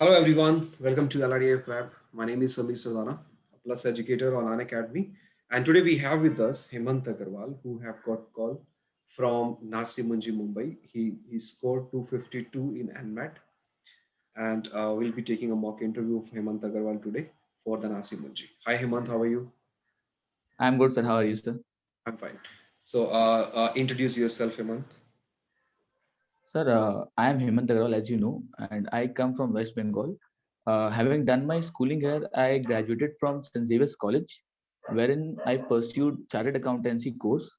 Hello everyone, welcome to LRDIprep. My name is Samir Sardana, a plus educator on Unacademy. And today we have with us Hemant Agarwal, who have got call from Narsi Munji, Mumbai. He scored 252 in NMAT, and we'll be taking a mock interview of Hemant Agarwal today for the Narsi Munji. Hi Hemant, how are you? I'm good, sir. How are you, sir? I'm fine. So introduce yourself, Hemant. Sir, I am Hemant Agarwal, as you know, and I come from West Bengal. Having done my schooling here, I graduated from St. Xavier's College, wherein I pursued Chartered Accountancy course.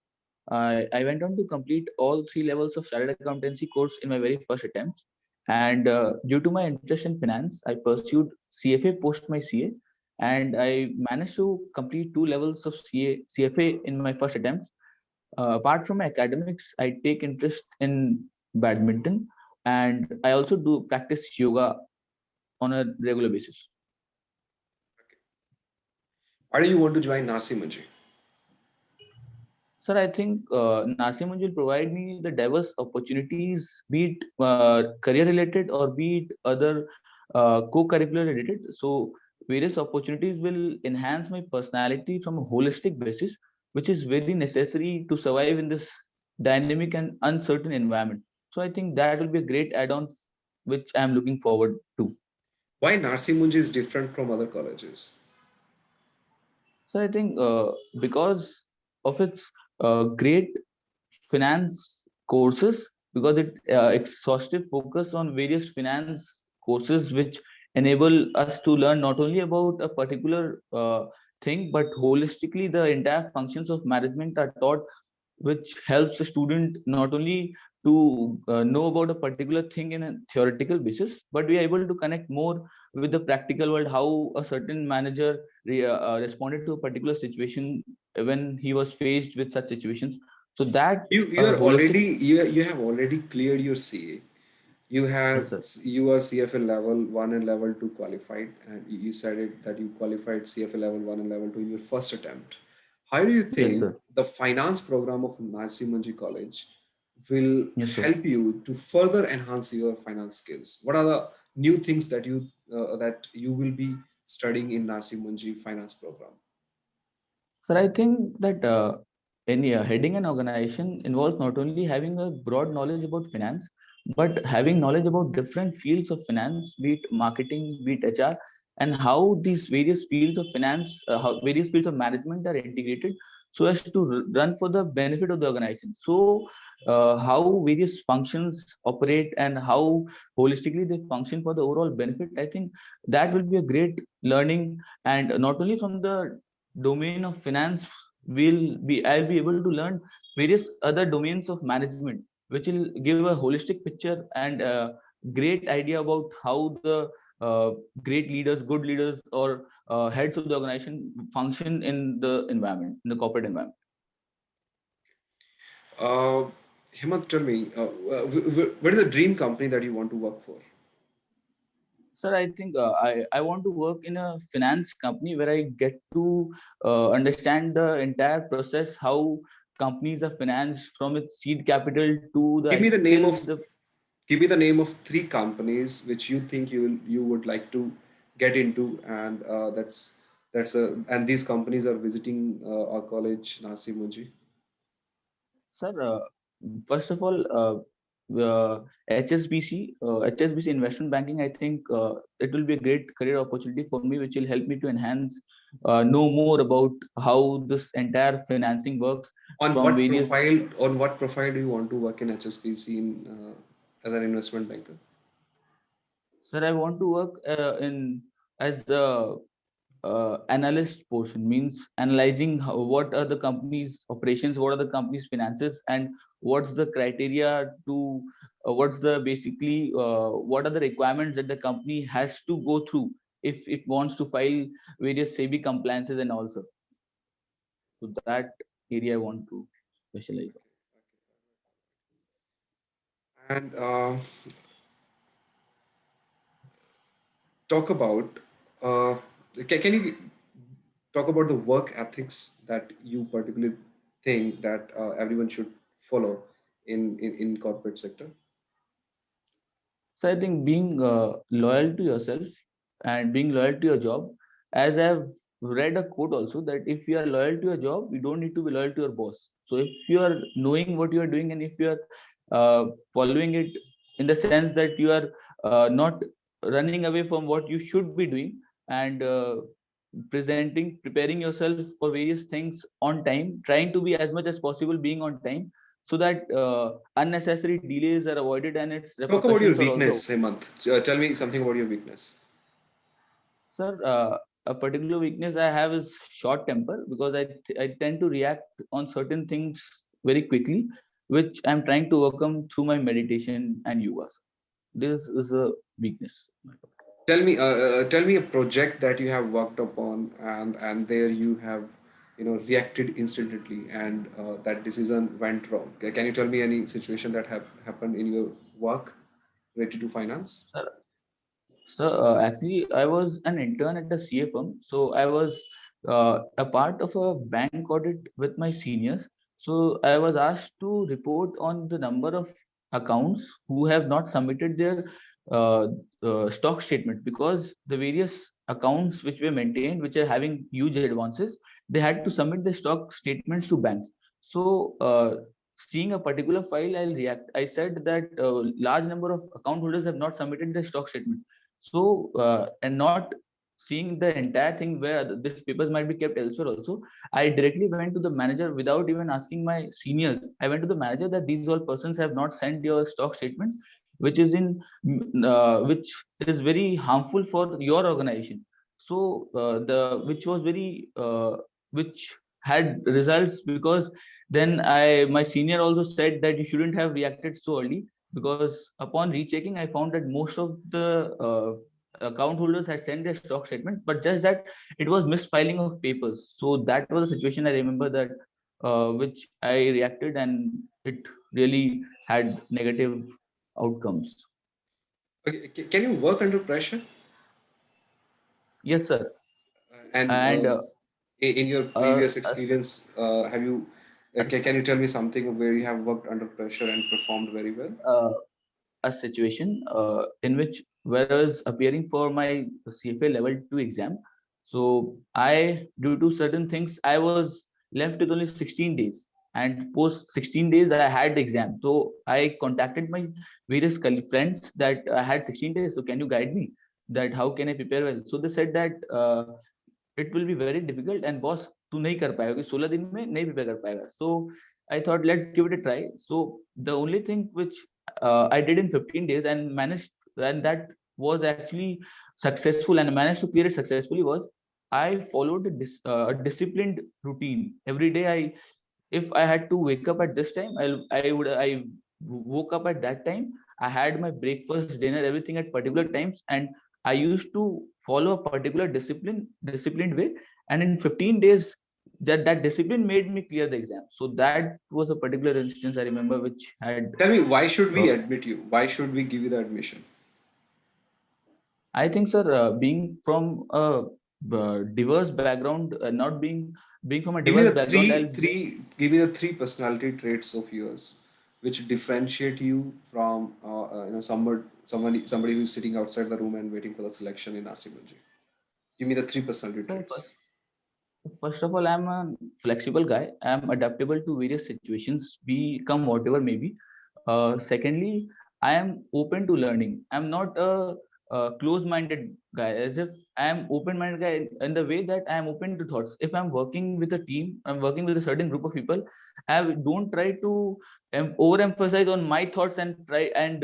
I went on to complete all three levels of Chartered Accountancy course in my very first attempt. And due to my interest in finance, I pursued CFA post my CA, and I managed to complete two levels of CFA in my first attempt. Apart from academics, I take interest in badminton, and I also do practice yoga on a regular basis. Why do you want to join Narsi Munji? Sir, I think Nasim will provide me the diverse opportunities, be it career related or be it other co-curricular related. So various opportunities will enhance my personality from a holistic basis, which is very necessary to survive in this dynamic and uncertain environment. So I think that will be a great add-on, which I am looking forward to. Why Narsi Munji is different from other colleges? So I think because of its great finance courses, because it exhaustive focus on various finance courses which enable us to learn not only about a particular thing but holistically the entire functions of management are taught, which helps a student not only to know about a particular thing in a theoretical basis, but we are able to connect more with the practical world, how a certain manager responded to a particular situation when he was faced with such situations. So that You are holistic. already you have already cleared your CA. You have Yes, sir. you are CFL level 1 and level 2 qualified, and you said it that you qualified CFL level 1 and level 2 in your first attempt. How do you Yes, think sir. the finance program of Nasi Munji College will Yes, sir. help you to further enhance your finance skills? What are the new things that you will be studying in Nasi Munji finance program? Sir, I think that any heading an organization involves not only having a broad knowledge about finance, but having knowledge about different fields of finance, be it marketing, be it HR, and how these various fields of finance, how various fields of management are integrated so as to run for the benefit of the organization. So, how various functions operate and how holistically they function for the overall benefit, I think that will be a great learning, and not only from the domain of finance I'll be able to learn various other domains of management, which will give a holistic picture and a great idea about how the great leaders, good leaders, or heads of the organization function in the environment, in the corporate environment. Uh, Hemant, tell me, what is the dream company that you want to work for? Sir, I think I want to work in a finance company where I get to understand the entire process, how companies are financed from its seed capital to Give the me the name till of the. Give me the name of three companies which you think you would like to get into, and and these companies are visiting our college, Nasi Munji. Sir, first of all, HSBC investment banking, I think it will be a great career opportunity for me, which will help me to enhance, know more about how this entire financing works from various. On what profile do you want to work in HSBC as an investment banker? Sir, I want to work in as the analyst portion, means analyzing what are the company's operations, what are the company's finances, and what's the criteria to what's the basically what are the requirements that the company has to go through if it wants to file various SEBI compliances and also. So that area I want to specialize on. And talk about can you talk about the work ethics that you particularly think that everyone should follow in corporate sector? So I think being loyal to yourself and being loyal to your job, as I've read a quote also that if you are loyal to your job, you don't need to be loyal to your boss. So if you are knowing what you are doing and if you are following it in the sense that you are not running away from what you should be doing and preparing yourself for various things on time, trying to be as much as possible being on time so that unnecessary delays are avoided and its Talk about your repercussions are also. weakness, Hemant. Tell me something about your weakness. Sir, a particular weakness I have is short temper because I tend to react on certain things very quickly, which I'm trying to overcome through my meditation and yoga. This is a weakness. Tell me a project that you have worked upon, and there you have, reacted instantly, and that decision went wrong. Can you tell me any situation that have happened in your work related to finance? Sir, So actually, I was an intern at a CA firm. So I was a part of a bank audit with my seniors. So I was asked to report on the number of accounts who have not submitted their uh, stock statement because the various accounts which were maintained, which are having huge advances, they had to submit the stock statements to banks. So seeing a particular file, I'll react. I said that large number of account holders have not submitted their stock statement. So and not seeing the entire thing where these papers might be kept elsewhere also, I directly went to the manager without even asking my seniors. I went to the manager that these all persons have not sent your stock statements, which is in which is very harmful for your organization. So the which was very which had results because then my senior also said that you shouldn't have reacted so early because upon rechecking, I found that most of the account holders had sent their stock statement, but just that it was misfiling of papers. So that was a situation I remember that which I reacted and it really had negative outcomes. Okay, can you work under pressure? Yes, sir. And And in your uh, previous experience, have you? Can you tell me something where you have worked under pressure and performed very well? a, a situation in which where I was appearing for my CFA level 2 exam. So I, due to certain things, I was left with only 16 days. And post 16 days, I had the exam. So I contacted my various friends that I had 16 days. So can you guide me that how can I prepare well? So they said that it will be very difficult and boss तू नहीं कर पाएगा 16 दिन में नहीं prepare कर पाएगा. So I thought let's give it a try. So the only thing which I did in 15 days and managed, and that was actually successful and managed to clear it successfully, was I followed a disciplined routine. Every day if I had to wake up at this time, I woke up at that time. I had my breakfast, dinner, everything at particular times, and I used to follow a particular disciplined way. And in 15 days, that discipline made me clear the exam. So that was a particular instance I remember which had. Tell me, why should Uh, we admit you? Why should we give you the admission? I think, sir, being from a diverse background, not being from a Give me diverse the background, give me the three personality traits of yours which differentiate you from somebody who's sitting outside the room and waiting for the selection in RCMG. Give me the three personality so traits. first of all, I'm a flexible guy. I'm adaptable to various situations, be come whatever may be. Secondly, I am open to learning. I'm not a close-minded guy. As if I am open-minded guy in the way that I am open to thoughts. If I'm working with a team, I'm working with a certain group of people. I don't try to overemphasize on my thoughts and try and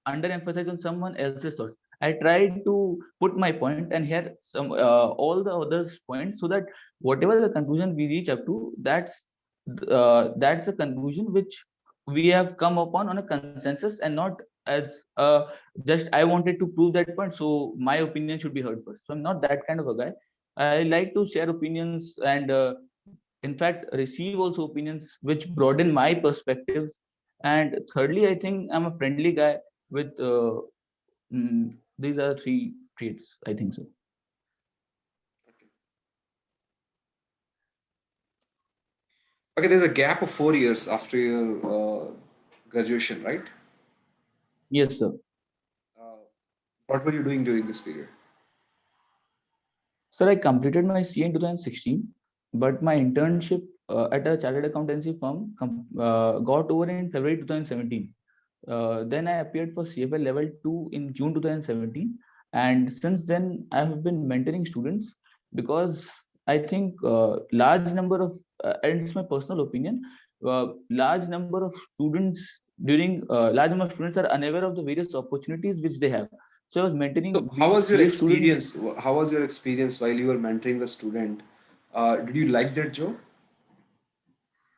underemphasize on someone else's thoughts. I try to put my point and hear some all the others' points so that whatever the conclusion we reach up to, that's a conclusion which we have come upon on a consensus and not as just I wanted to prove that point, so my opinion should be heard first. So I'm not that kind of a guy. I like to share opinions and in fact receive also opinions which broaden my perspectives. And thirdly, I think I'm a friendly guy with these are three traits, I think so. Okay, there's a gap of 4 years after your graduation, right? Yes, sir. What were you doing during this period? Sir, I completed my CA in 2016, but my internship at a chartered accountancy firm got over in February 2017. Then I appeared for CFL level 2 in June 2017, and since then I have been mentoring students because I think large number of and it's my personal opinion, large number of students large number of students are unaware of the various opportunities which they have. So I was mentoring So, how be it was your CA students. experience? How was your experience while you were mentoring the student? Did you like that job?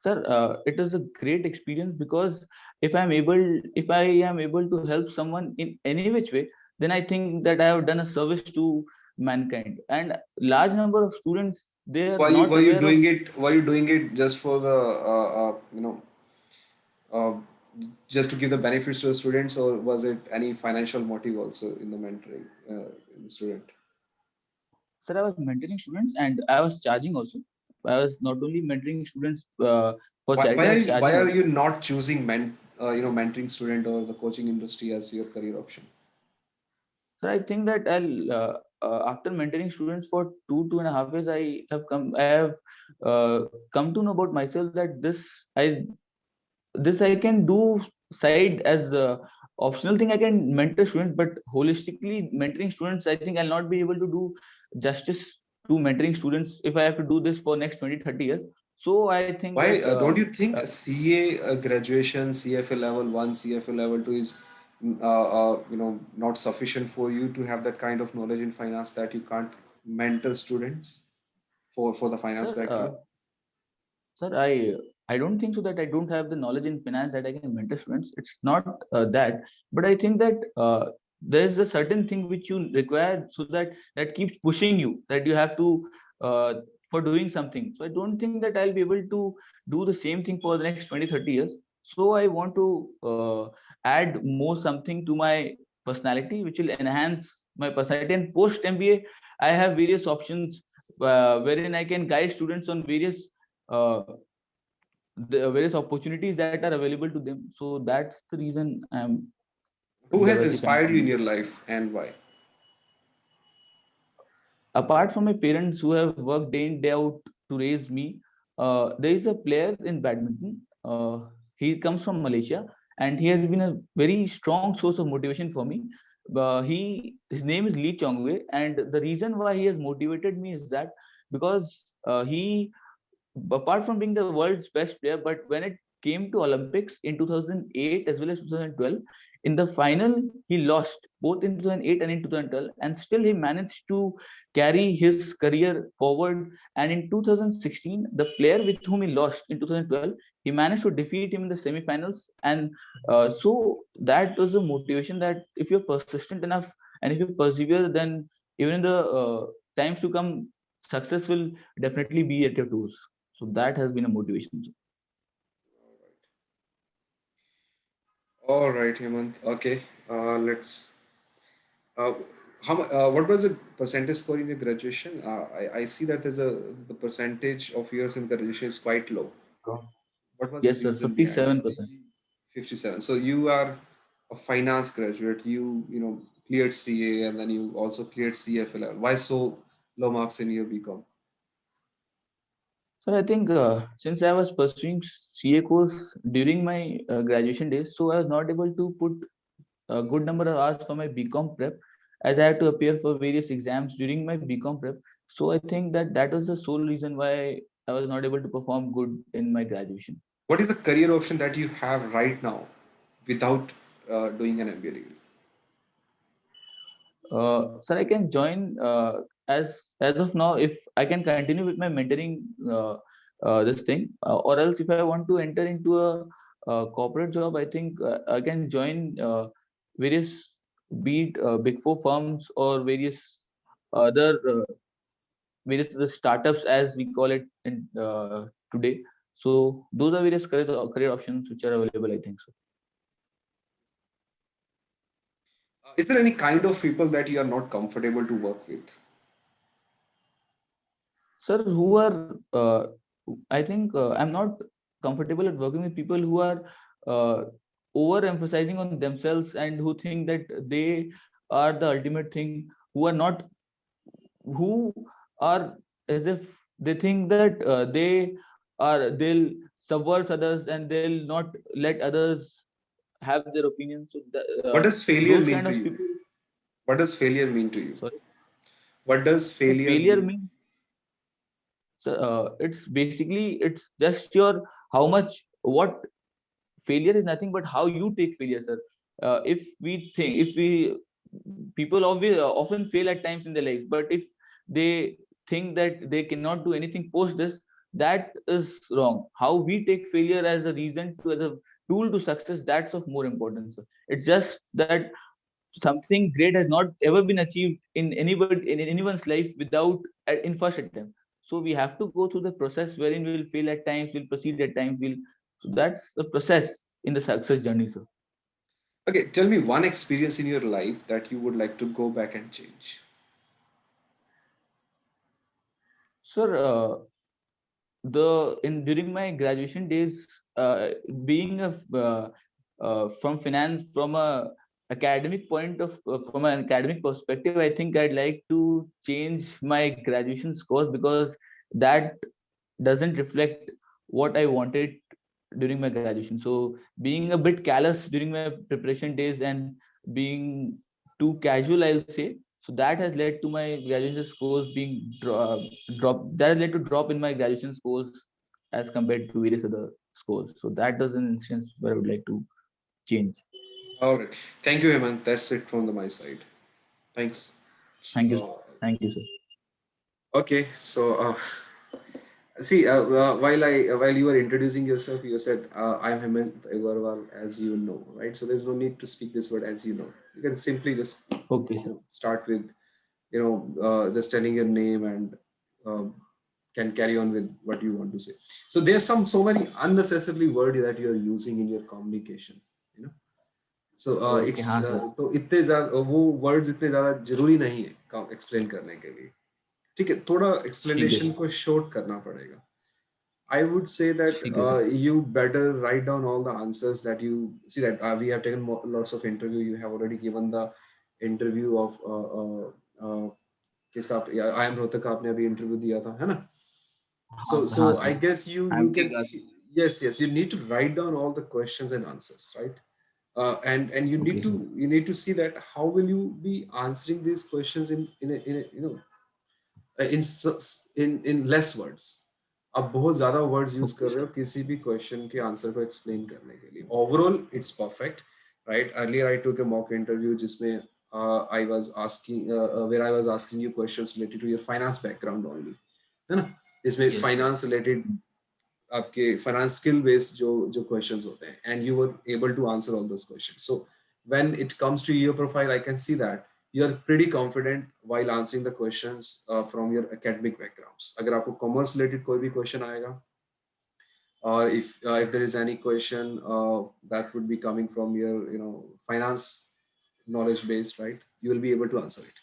Sir, it is a great experience because if I am able to help someone in any which way, then I think that I have done a service to mankind. And large number of students, they are not Were you aware of. doing it? Were you doing it just for the uh, just to give the benefits to the students, or was it any financial motive also in the mentoring in the student? Sir, I was mentoring students and I was charging also. I was not only mentoring students for charity, I was Why charging are also. you not choosing mentoring student or the coaching industry as your career option? So I think that after mentoring students for 2.5 years, I have come to know about myself that this I can do side as a optional thing. I can mentor students, but holistically mentoring students, I think I'll not be able to do justice to mentoring students if I have to do this for next 20-30 years. So I think Why that don't you think CA graduation, CFA level 1, CFA level 2 is not sufficient for you to have that kind of knowledge in finance that you can't mentor students for the finance sir, background? Sir, I don't think so that I don't have the knowledge in finance that I can mentor students. It's not that, but I think that there is a certain thing which you require so that that keeps pushing you that you have to uh, for doing something. So I don't think that I'll be able to do the same thing for the next 20-30 years. So I want to add more something to my personality, which will enhance my personality. And post MBA, I have various options wherein I can guide students on uh, the various opportunities that are available to them. So that's the reason I'm Who has diversifying inspired you in from. your life and why? Apart from my parents who have worked day in day out to raise me, there is a player in badminton. He comes from Malaysia, and he has been a very strong source of motivation for me. His name is Lee Chongwei, and the reason why he has motivated me is that because he apart from being the world's best player, but when it came to Olympics in 2008 as well as 2012, in the final he lost both in 2008 and in 2012, and still he managed to carry his career forward. And in 2016, the player with whom he lost in 2012, he managed to defeat him in the semifinals. And so that was a motivation that if you're persistent enough and if you persevere, then even in the times to come, success will definitely be at your toes. So that has been a motivation. All right, Hemant. Okay, let's. Uh, what was the percentage score in your graduation? I see that the percentage of yours in graduation is quite low. What was the Yes, sir. reason behind it? 57%. 57. So you are a finance graduate. You cleared CA and then you also cleared CFL. Why so low marks in your BCom? So I think since I was pursuing CA course during my graduation days, so I was not able to put a good number of hours for my BCom prep, as I had to appear for various exams during my BCom prep. So I think that that was the sole reason why I was not able to perform good in my graduation. What is the career option that you have right now without doing an MBA degree? Sir, I can join as of now if I can continue with my mentoring this thing, or else if I want to enter into a corporate job, I think I can join various be it big four firms or other various other startups as we call it in today. So those are various career options which are available. I think so. Is there any kind of people that you are not comfortable to work with? Sir, who are I think I'm not comfortable at working with people who are uh, over emphasizing on themselves and who think that they are the ultimate thing, who are not, who are as if they think that they'll subvert others and they'll not let others have their opinions. So What does failure those mean kind to of you? people. What does failure mean to you? Sorry. What does So failure failure mean? means, so it's basically, it's just your how much, what failure is nothing but how you take failure, sir. If we think, if we, people often fail at times in their life, but if they think that they cannot do anything post this, that is wrong. How we take failure as a reason to, as a tool to success, that's of more importance, sir. It's just that something great has not ever been achieved in anybody, in anyone's life, without in first attempt. So we have to go through the process wherein we'll fail at times, we'll proceed at times, we'll, so that's the process in the success journey, sir. Okay, tell me one experience in your life that you would like to go back and change. Sir, the in during my graduation days, being a from finance, from a academic point of from an academic perspective, I think I'd like to change my graduation scores, because that doesn't reflect what I wanted during my graduation. So being a bit callous during my preparation days and being too casual, I'll say. So that has led to my graduation scores being that has led to drop in my graduation scores as compared to various other scores. So that is an instance where I would like to change. All right. Thank you, Hemant. That's it from my side. Thanks. Thank you. Uh, Thank you, sir. okay, so see, while you were introducing yourself, you said I'm Hemant Agarwal, as you know, right? So there's no need to speak this word as you know. You can simply just Okay, sir. start with just telling your name and um, can carry on with what you want to say. So there's so many unnecessarily word that you are using in your communication. You know, so Okay, it's हाँ sir. तो इतने ज़्यादा वो words इतने ज़्यादा जरूरी नहीं है explain करने के लिए. ठीक है, थोड़ा ठीक है explanation सर. को short करना पड़ेगा. I would say that ठीक है sir. you better write down all the answers that you see, that we have taken lots of interview. You have already given the interview of किसका I am Rohtak का आपने अभी interview दिया था है ना? हाँ So हाँ I सर. guess you एमटी can का. see, yes, you need to write down all the questions and answers, right? And Okay sir. you need to see that how will you be answering these questions in a, in less words. आप बहुत ज़्यादा words use Okay कर रहे sir. हो किसी भी question के answer को एक्सप्लेन करने के लिए. Overall it's perfect, right? Earlier I took a mock interview जिसमें I was asking where I was asking you questions related to your finance background only, है ना? इसमें Yes. फाइनेंस रिलेटेड आपके फाइनेंस स्किल बेस्ड जो जो questions होते हैं, and you were able to answer all those questions. So when it comes to your profile, I can see that you are pretty confident while answering the questions from your academic backgrounds. अगर आपको commerce related कोई भी question आएगा, or if there is any question that would be coming from your finance knowledge based, right, you will be able to answer it.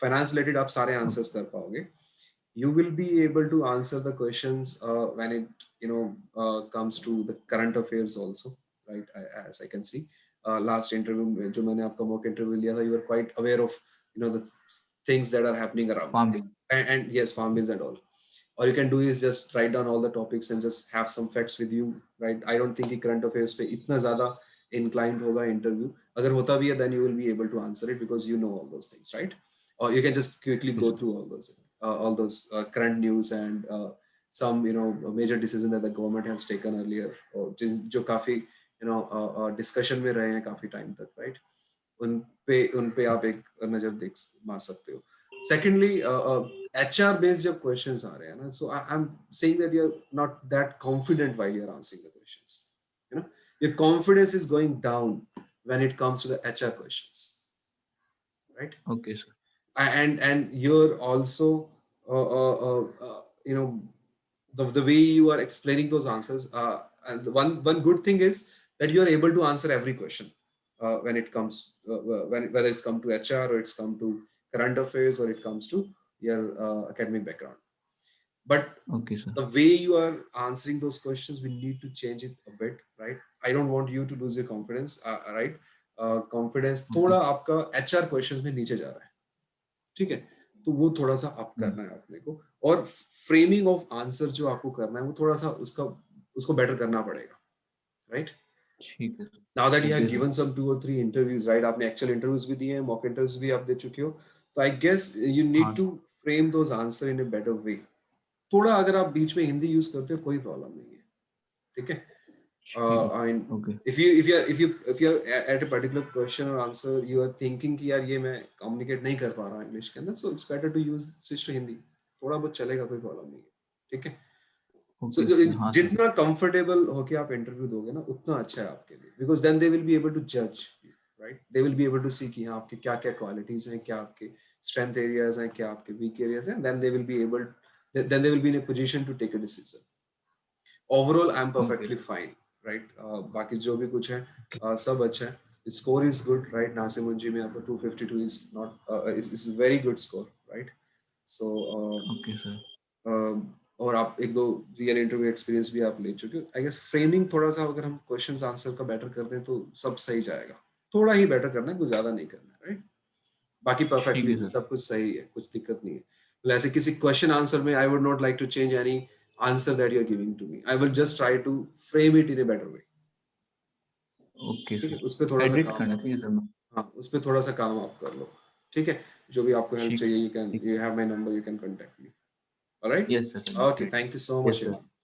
Finance related आप सारे answers कर पाओगे. You will be able to answer the questions when it comes to the current affairs also, right? As I can see, last interview में जो मैंने आपका mock interview लिया था, you were quite aware of the things that are happening around, Farm bill. and yes, farm bills and all. Or you can do is just write down all the topics and just have some facts with you, right? I don't think कि current affairs पे इतना ज़्यादा inclined होगा interview. अगर होता भी है, then you will be able to answer it because you know all those things, right? Or you can just quickly Okay go sir. through all those current news and some major decision that the government has taken earlier, or जो काफी discussion में रहे हैं काफी time तक, right? उन पे आप एक नजर देख मार सकते हो. Secondly, HR based जब questions आ रहे हैं ना, so I'm saying that you're not that confident while you're answering the questions. Your confidence is going down when it comes to the HR questions, right? Okay sir. And you're also uh, uh, uh, uh, you know the way you are explaining those answers, and the one good thing is that you are able to answer every question when it comes whether it's come to HR or it's come to current affairs or it comes to your academic background. But Okay sir. the way you are answering those questions, we need to change it a bit, right? I don't want you to lose your confidence, right? Confidence थोड़ा Okay. आपका HR questions में नीचे जा रहा है, ठीक है, तो वो थोड़ा सा अप Hmm. करना है अपने को, और फ्रेमिंग ऑफ आंसर जो आपको करना है वो थोड़ा सा उसको बेटर करना पड़ेगा, राइट? ठीक है sir. Now that you have Okay sir. Given some 2 or 3 interviews, right, आपने एक्चुअल इंटरव्यूज भी दिए हैं, मॉक इंटरव्यूज भी आप दे चुके हो, तो आई गेस यू नीड हाँ to frame those answer in a better way. थोड़ा अगर आप बीच में हिंदी यूज करते हो कोई प्रॉब्लम नहीं है, ठीक है. ठीक है. I mean, Okay. if you're at a particular question or answer, you are thinking कि यार ये मैं communicate नहीं कर पा रहा हूँ इंग्लिश के अंदर, so it's better to use switch to Hindi. थोड़ा बहुत चलेगा, कोई प्रॉब्लम नहीं है, ठीक है. So Okay sir. हाँ सर. जितना कंफर्टेबल होके आप इंटरव्यू दोगे ना उतना अच्छा है आपके लिए, because then they will be able to जज, right, they will be able to see कि हाँ आपके क्या क्या क्वालिटीज हैं, क्या आपके स्ट्रेंथ एरियाज हैं, क्या आपके वीक एरियाज हैं, then they will be able, then they will be in a position to take a decision. Overall I am Okay perfectly sir. Fine, right. बाकी जो भी कुछ है सब अच्छा है. Score is good, right. नासिमुंजी में आपका 252 is not is very good score, right. So Okay sir. और आप एक दो रियल इंटरव्यू एक्सपीरियंस भी आप ले चुके हो. आई गेस फ्रेमिंग थोड़ा सा अगर हम क्वेश्चंस आंसर का बेटर कर दें तो सब सही जाएगा. थोड़ा ही बेटर करना है, कुछ ज्यादा नहीं करना है, राइट. बाकी ठीक है परफेक्टली सर. सब कुछ सही है, कुछ दिक्कत नहीं है. मतलब ऐसे किसी क्वेश्चन आंसर में I would not like to change any answer that you are giving to me. I will just try to frame it in a better way. Okay ठीक है, सर. उस पर थोड़ा सा एडिट काम करना आप, चाहिए सर. हाँ उस पर थोड़ा सा काम आप कर लो, ठीक है. जो भी आपको हेल्प ठीक चाहिए, सर. यू कैन, ठीक. You have my number, you can contact me. Alright. Yes sir. Okay, Definitely. Thank you so Yes much. sir.